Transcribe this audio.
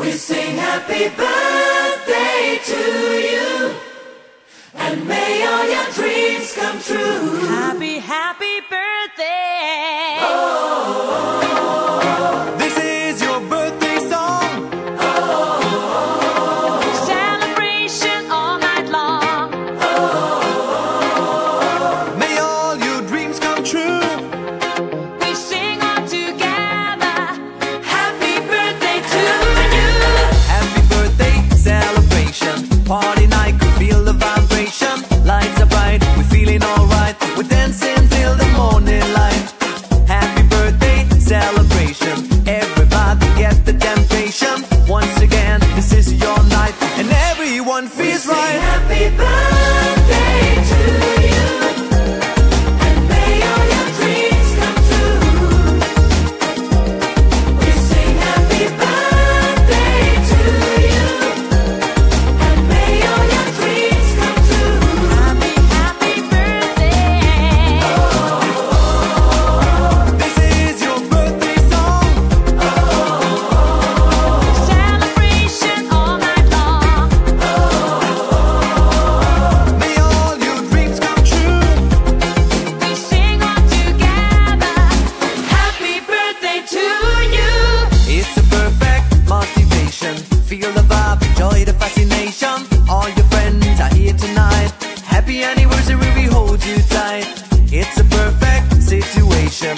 We sing happy birthday to you, and may all your dreams come true. Happy, happy birthday. Oh, this is your birthday song. Celebration all night long. May all your dreams come true. We sing all together. happy birthday to you. Happy birthday celebration. Party night, could feel the vibration. Lights are bright, we're feeling alright. We're dancing till the morning light. Happy birthday celebration. Everybody gets the temptation. Once again, this is your night, and everyone feels Sing right. happy birthday to you, and may all your dreams come true. We sing happy birthday to you, and may all your dreams come true. Happy, happy birthday. This is your birthday song. Celebration all night long. May all your dreams come true. We sing all together. Happy birthday to you. It's a perfect motivation. Feel the vibe, enjoy the fascination. All your friends are here tonight. Happy anniversary, we hold you tight. It's a perfect situation.